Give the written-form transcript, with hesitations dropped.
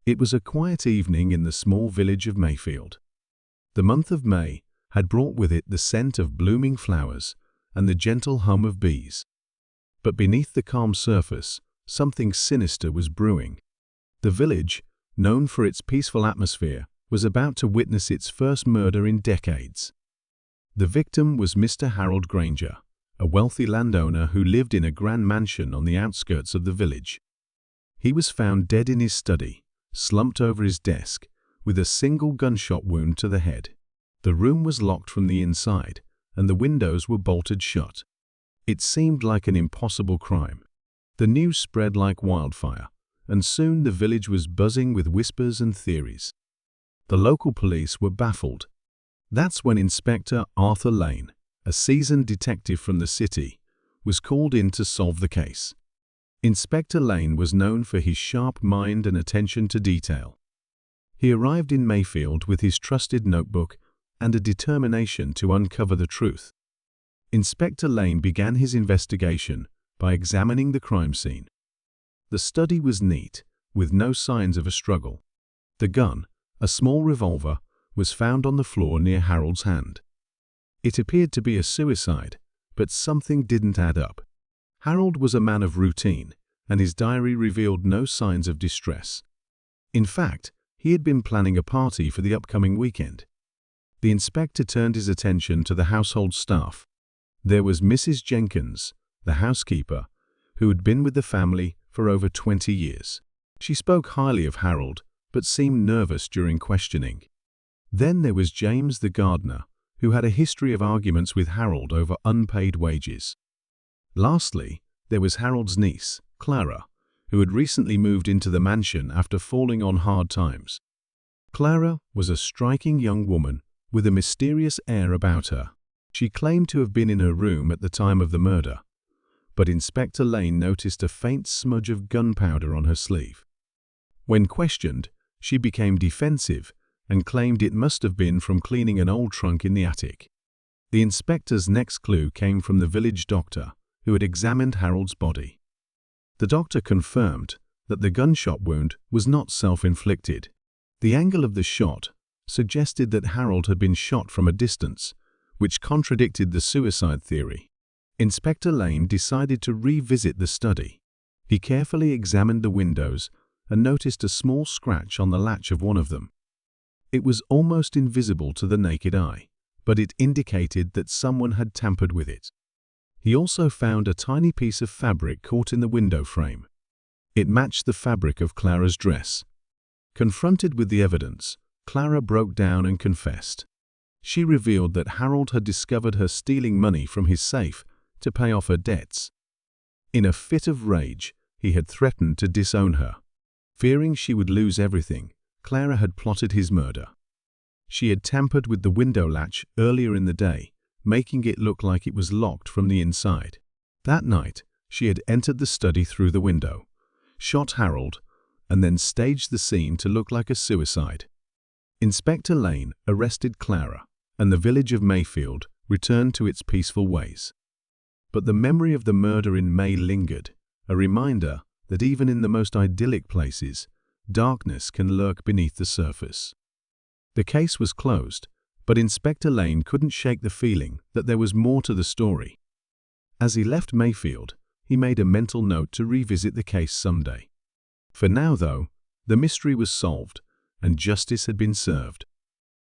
It was a quiet evening in the small village of Mayfield. The month of May had brought with it the scent of blooming flowers and the gentle hum of bees. But beneath the calm surface, something sinister was brewing. The village, known for its peaceful atmosphere, was about to witness its first murder in decades. The victim was Mr. Harold Granger, a wealthy landowner who lived in a grand mansion on the outskirts of the village. He was found dead in his study, slumped over his desk, with a single gunshot wound to the head. The room was locked from the inside, and the windows were bolted shut. It seemed like an impossible crime. The news spread like wildfire, and soon the village was buzzing with whispers and theories. The local police were baffled. That's when Inspector Arthur Lane, a seasoned detective from the city, was called in to solve the case. Inspector Lane was known for his sharp mind and attention to detail. He arrived in Mayfield with his trusted notebook and a determination to uncover the truth. Inspector Lane began his investigation by examining the crime scene. The study was neat, with no signs of a struggle. The gun, a small revolver, was found on the floor near Harold's hand. It appeared to be a suicide, but something didn't add up. Harold was a man of routine, and his diary revealed no signs of distress. In fact, he had been planning a party for the upcoming weekend. The inspector turned his attention to the household staff. There was Mrs. Jenkins, the housekeeper, who had been with the family for over 20 years. She spoke highly of Harold, but seemed nervous during questioning. Then there was James the gardener, who had a history of arguments with Harold over unpaid wages. Lastly, there was Harold's niece, Clara, who had recently moved into the mansion after falling on hard times. Clara was a striking young woman with a mysterious air about her. She claimed to have been in her room at the time of the murder, but Inspector Lane noticed a faint smudge of gunpowder on her sleeve. When questioned, she became defensive and claimed it must have been from cleaning an old trunk in the attic. The inspector's next clue came from the village doctor, who had examined Harold's body. The doctor confirmed that the gunshot wound was not self-inflicted. The angle of the shot suggested that Harold had been shot from a distance, which contradicted the suicide theory. Inspector Lane decided to revisit the study. He carefully examined the windows and noticed a small scratch on the latch of one of them. It was almost invisible to the naked eye, but it indicated that someone had tampered with it. He also found a tiny piece of fabric caught in the window frame. It matched the fabric of Clara's dress. Confronted with the evidence, Clara broke down and confessed. She revealed that Harold had discovered her stealing money from his safe to pay off her debts. In a fit of rage, he had threatened to disown her. Fearing she would lose everything, Clara had plotted his murder. She had tampered with the window latch earlier in the day, making it look like it was locked from the inside. That night, she had entered the study through the window, shot Harold, and then staged the scene to look like a suicide. Inspector Lane arrested Clara, and the village of Mayfield returned to its peaceful ways. But the memory of the murder in May lingered, a reminder that even in the most idyllic places, darkness can lurk beneath the surface. The case was closed, but Inspector Lane couldn't shake the feeling that there was more to the story. As he left Mayfield, he made a mental note to revisit the case someday. For now, though, the mystery was solved, and justice had been served.